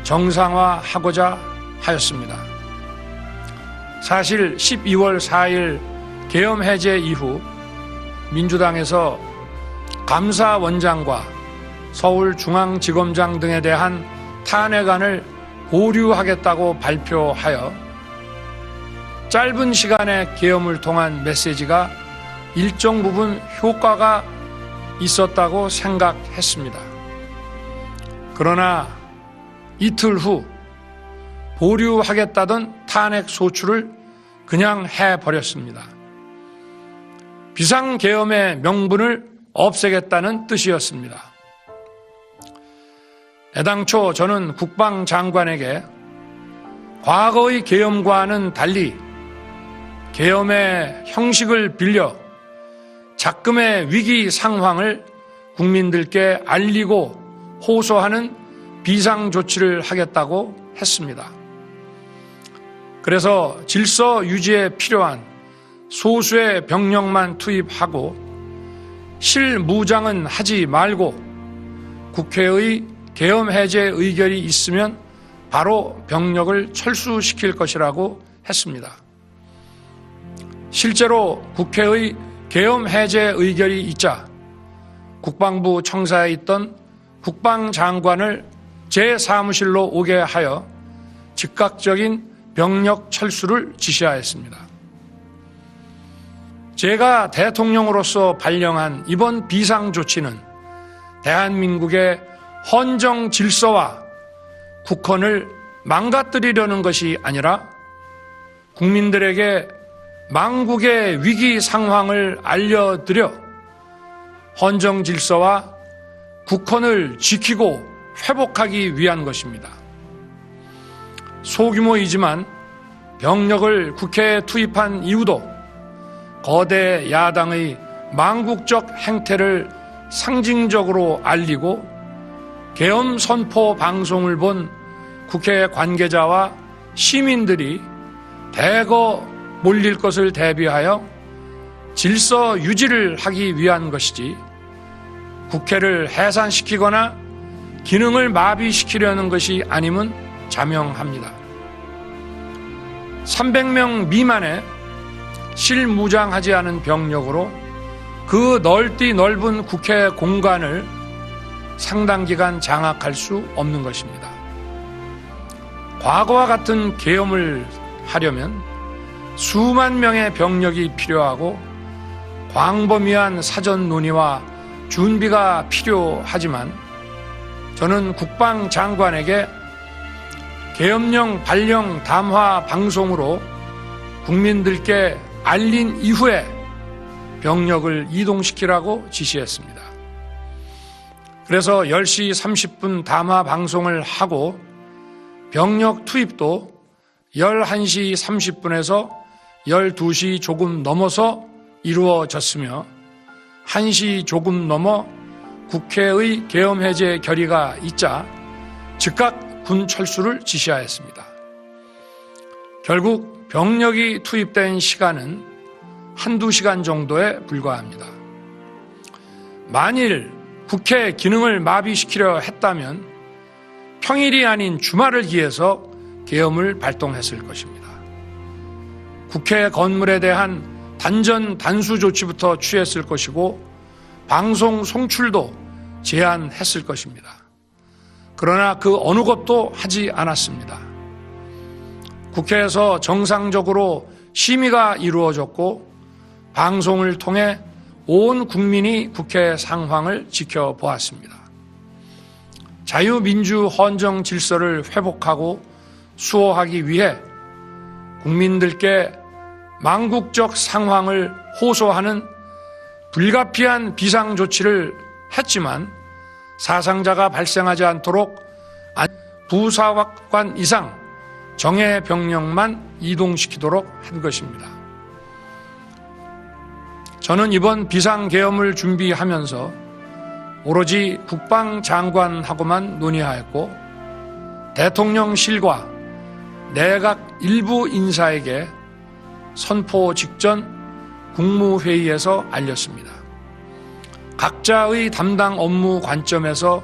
정상화하고자 하였습니다. 사실 12월 4일 계엄 해제 이후 민주당에서 감사원장과 서울중앙지검장 등에 대한 탄핵안을 보류하겠다고 발표하여 짧은 시간의 계엄을 통한 메시지가 일정 부분 효과가 있었다고 생각했습니다. 그러나 이틀 후 보류하겠다던 탄핵 소추를 그냥 해버렸습니다. 비상계엄의 명분을 없애겠다는 뜻이었습니다. 애당초 저는 국방장관에게 과거의 계엄과는 달리 계엄의 형식을 빌려 작금의 위기 상황을 국민들께 알리고 호소하는 비상조치를 하겠다고 했습니다. 그래서 질서 유지에 필요한 소수의 병력만 투입하고 실무장은 하지 말고 국회의 계엄 해제 의결이 있으면 바로 병력을 철수시킬 것이라고 했습니다. 실제로 국회의 계엄 해제 의결이 있자 국방부 청사에 있던 국방장관을 제 사무실로 오게 하여 즉각적인 병력 철수를 지시하였습니다. 제가 대통령으로서 발령한 이번 비상조치는 대한민국의 헌정 질서와 국헌을 망가뜨리려는 것이 아니라 국민들에게 망국의 위기 상황을 알려드려 헌정 질서와 국헌을 지키고 회복하기 위한 것입니다. 소규모이지만 병력을 국회에 투입한 이유도 거대 야당의 망국적 행태를 상징적으로 알리고 계엄 선포 방송을 본 국회 관계자와 시민들이 대거 몰릴 것을 대비하여 질서 유지를 하기 위한 것이지 국회를 해산시키거나 기능을 마비시키려는 것이 아님은 자명합니다. 300명 미만의 실무장하지 않은 병력으로 그 넓은 국회 공간을 상당 기간 장악할 수 없는 것입니다. 과거와 같은 계엄을 하려면 수만 명의 병력이 필요하고 광범위한 사전 논의와 준비가 필요하지만 저는 국방장관에게 계엄령 발령 담화 방송으로 국민들께 알린 이후에 병력을 이동시키라고 지시했습니다. 그래서 10시 30분 담화 방송을 하고 병력 투입도 11시 30분에서 12시 조금 넘어서 이루어졌으며 1시 조금 넘어 국회의 계엄 해제 결의가 있자 즉각 군 철수를 지시하였습니다. 결국 병력이 투입된 시간은 한두 시간 정도에 불과합니다. 만일 국회 기능을 마비시키려 했다면 평일이 아닌 주말을 기해서 계엄을 발동했을 것입니다. 국회 건물에 대한 단전 단수 조치부터 취했을 것이고 방송 송출도 제한했을 것입니다. 그러나 그 어느 것도 하지 않았습니다. 국회에서 정상적으로 심의가 이루어졌고 방송을 통해 온 국민이 국회 상황을 지켜보았습니다. 자유민주 헌정 질서를 회복하고 수호하기 위해 국민들께 망국적 상황을 호소하는 불가피한 비상조치를 했지만 사상자가 발생하지 않도록 부사관 이상 정예 병력만 이동시키도록 한 것입니다. 저는 이번 비상계엄을 준비하면서 오로지 국방장관하고만 논의하였고 대통령실과 내각 일부 인사에게 선포 직전 국무회의에서 알렸습니다. 각자의 담당 업무 관점에서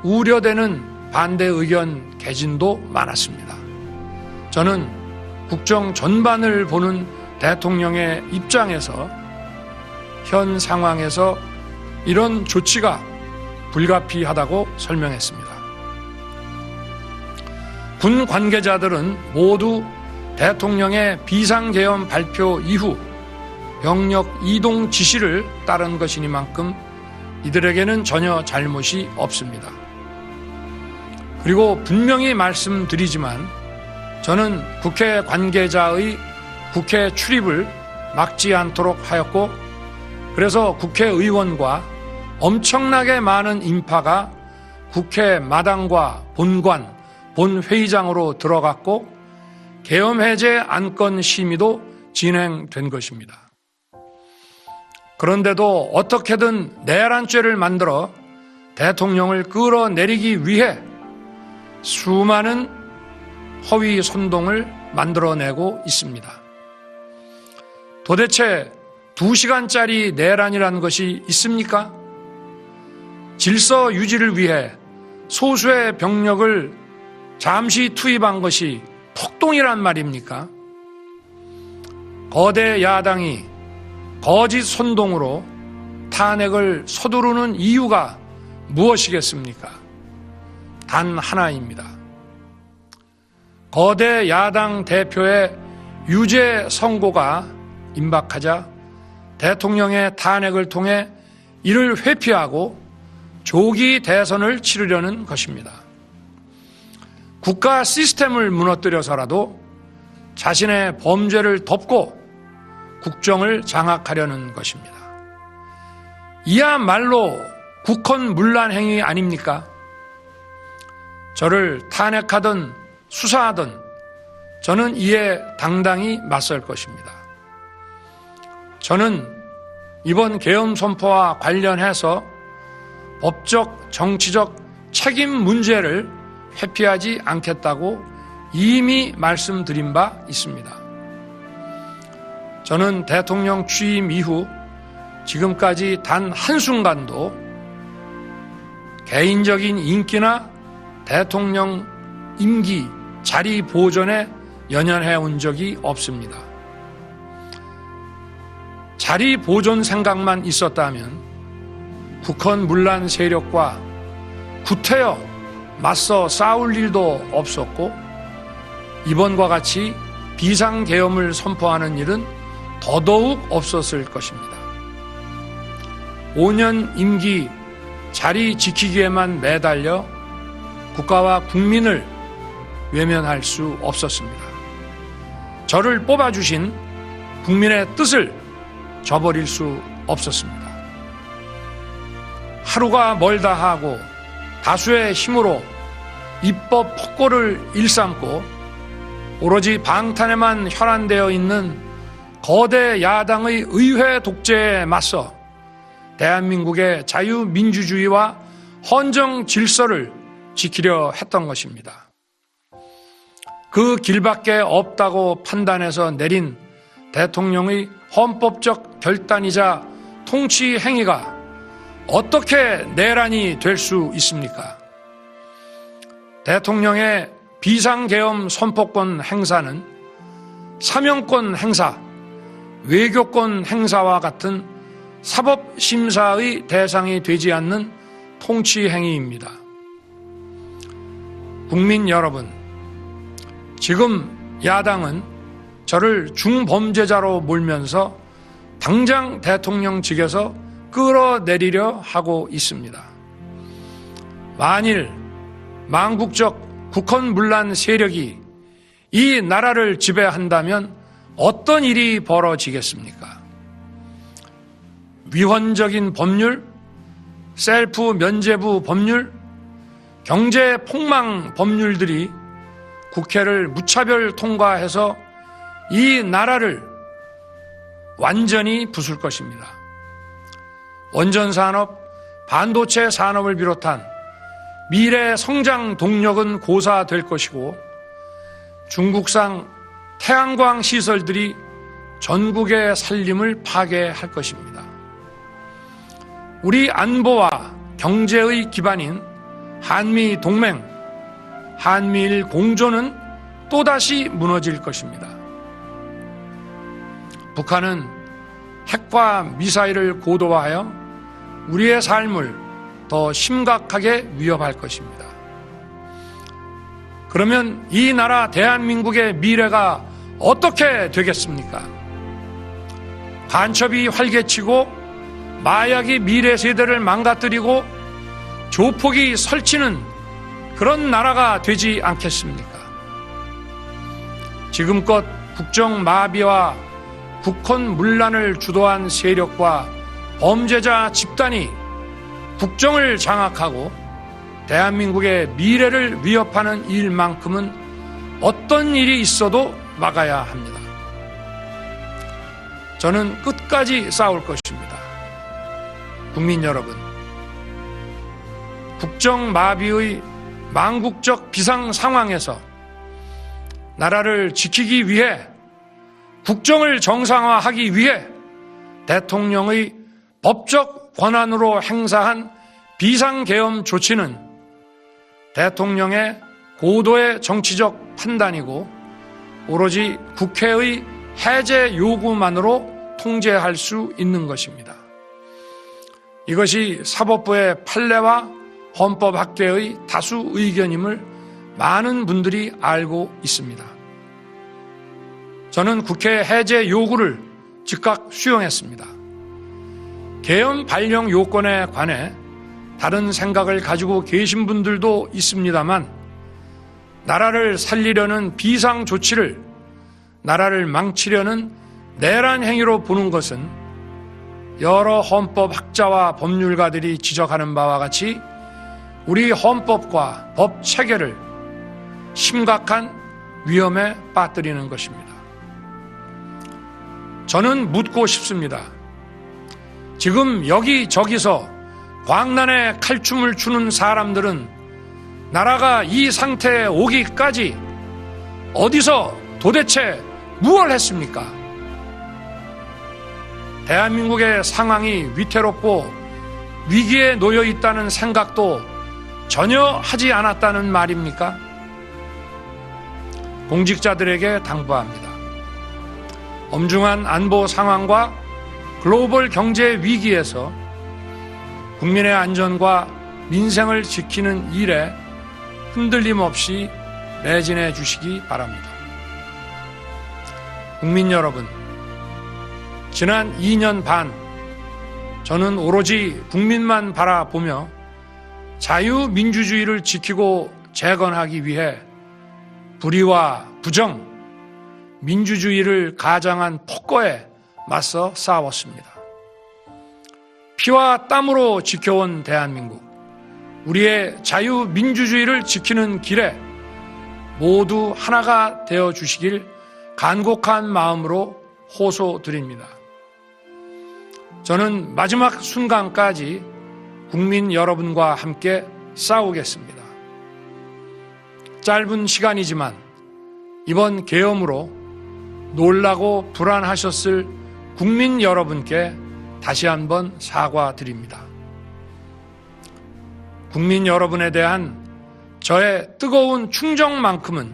우려되는 반대 의견 개진도 많았습니다. 저는 국정 전반을 보는 대통령의 입장에서 현 상황에서 이런 조치가 불가피하다고 설명했습니다. 군 관계자들은 모두 대통령의 비상계엄 발표 이후 병력 이동 지시를 따른 것이니만큼 이들에게는 전혀 잘못이 없습니다. 그리고 분명히 말씀드리지만 저는 국회 관계자의 국회 출입을 막지 않도록 하였고, 그래서 국회의원과 엄청나게 많은 인파가 국회 마당과 본관, 본회의장으로 들어갔고 계엄해제 안건 심의도 진행된 것입니다. 그런데도 어떻게든 내란죄를 만들어 대통령을 끌어내리기 위해 수많은 허위 선동을 만들어내고 있습니다. 도대체 2시간짜리 내란이라는 것이 있습니까? 질서 유지를 위해 소수의 병력을 잠시 투입한 것이 폭동이란 말입니까? 거대 야당이 거짓 선동으로 탄핵을 서두르는 이유가 무엇이겠습니까? 단 하나입니다. 거대 야당 대표의 유죄 선고가 임박하자 대통령의 탄핵을 통해 이를 회피하고 조기 대선을 치르려는 것입니다. 국가 시스템을 무너뜨려서라도 자신의 범죄를 덮고 국정을 장악하려는 것입니다. 이야말로 국헌문란 행위 아닙니까? 저를 탄핵하든 수사하든 저는 이에 당당히 맞설 것입니다. 저는 이번 계엄 선포와 관련해서 법적, 정치적 책임 문제를 회피하지 않겠다고 이미 말씀드린 바 있습니다. 저는 대통령 취임 이후 지금까지 단 한순간도 개인적인 인기나 대통령 임기 자리 보존에 연연해 온 적이 없습니다. 자리 보존 생각만 있었다면 국헌문란 세력과 구태여 맞서 싸울 일도 없었고 이번과 같이 비상계엄을 선포하는 일은 더더욱 없었을 것입니다. 5년 임기 자리 지키기에만 매달려 국가와 국민을 외면할 수 없었습니다. 저를 뽑아주신 국민의 뜻을 저버릴 수 없었습니다. 하루가 멀다 하고 다수의 힘으로 입법 폭거를 일삼고 오로지 방탄에만 혈안되어 있는 거대 야당의 의회 독재에 맞서 대한민국의 자유민주주의와 헌정 질서를 지키려 했던 것입니다. 그 길밖에 없다고 판단해서 내린 대통령의 헌법적 결단이자 통치 행위가 어떻게 내란이 될 수 있습니까? 대통령의 비상계엄 선포권 행사는 사명권 행사, 외교권 행사와 같은 사법심사의 대상이 되지 않는 통치 행위입니다. 국민 여러분, 지금 야당은 저를 중범죄자로 몰면서 당장 대통령직에서 끌어내리려 하고 있습니다. 만일 망국적 국헌문란 세력이 이 나라를 지배한다면 어떤 일이 벌어지겠습니까? 위헌적인 법률, 셀프 면죄부 법률, 경제 폭망 법률들이 국회를 무차별 통과해서 이 나라를 완전히 부술 것입니다. 원전산업, 반도체 산업을 비롯한 미래 성장 동력은 고사될 것이고 중국산 태양광 시설들이 전국의 살림을 파괴할 것입니다. 우리 안보와 경제의 기반인 한미 동맹, 한미일 공조는 또다시 무너질 것입니다. 북한은 핵과 미사일을 고도화하여 우리의 삶을 더 심각하게 위협할 것입니다. 그러면 이 나라 대한민국의 미래가 어떻게 되겠습니까? 간첩이 활개치고 마약이 미래 세대를 망가뜨리고 조폭이 설치는 그런 나라가 되지 않겠습니까? 지금껏 국정 마비와 국헌 문란을 주도한 세력과 범죄자 집단이 국정을 장악하고 대한민국의 미래를 위협하는 일만큼은 어떤 일이 있어도 막아야 합니다. 저는 끝까지 싸울 것입니다. 국민 여러분, 국정 마비의 망국적 비상 상황에서 나라를 지키기 위해, 국정을 정상화하기 위해 대통령의 법적 권한으로 행사한 비상계엄 조치는 대통령의 고도의 정치적 판단이고 오로지 국회의 해제 요구만으로 통제할 수 있는 것입니다. 이것이 사법부의 판례와 헌법학계의 다수 의견임을 많은 분들이 알고 있습니다. 저는 국회 해제 요구를 즉각 수용했습니다. 계엄 발령 요건에 관해 다른 생각을 가지고 계신 분들도 있습니다만, 나라를 살리려는 비상 조치를 나라를 망치려는 내란 행위로 보는 것은 여러 헌법학자와 법률가들이 지적하는 바와 같이 우리 헌법과 법 체계를 심각한 위험에 빠뜨리는 것입니다. 저는 묻고 싶습니다. 지금 여기저기서 광란의 칼춤을 추는 사람들은 나라가 이 상태에 오기까지 어디서 도대체 무엇을 했습니까? 대한민국의 상황이 위태롭고 위기에 놓여 있다는 생각도 전혀 하지 않았다는 말입니까? 공직자들에게 당부합니다. 엄중한 안보 상황과 글로벌 경제 위기에서 국민의 안전과 민생을 지키는 일에 흔들림 없이 매진해 주시기 바랍니다. 국민 여러분, 지난 2년 반 저는 오로지 국민만 바라보며 자유민주주의를 지키고 재건하기 위해 불의와 부정, 민주주의를 가장한 폭거에 맞서 싸웠습니다. 피와 땀으로 지켜온 대한민국, 우리의 자유민주주의를 지키는 길에 모두 하나가 되어 주시길 간곡한 마음으로 호소드립니다. 저는 마지막 순간까지 국민 여러분과 함께 싸우겠습니다. 짧은 시간이지만 이번 계엄으로 놀라고 불안하셨을 국민 여러분께 다시 한번 사과드립니다. 국민 여러분에 대한 저의 뜨거운 충정만큼은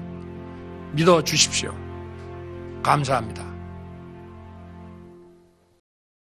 믿어주십시오. 감사합니다.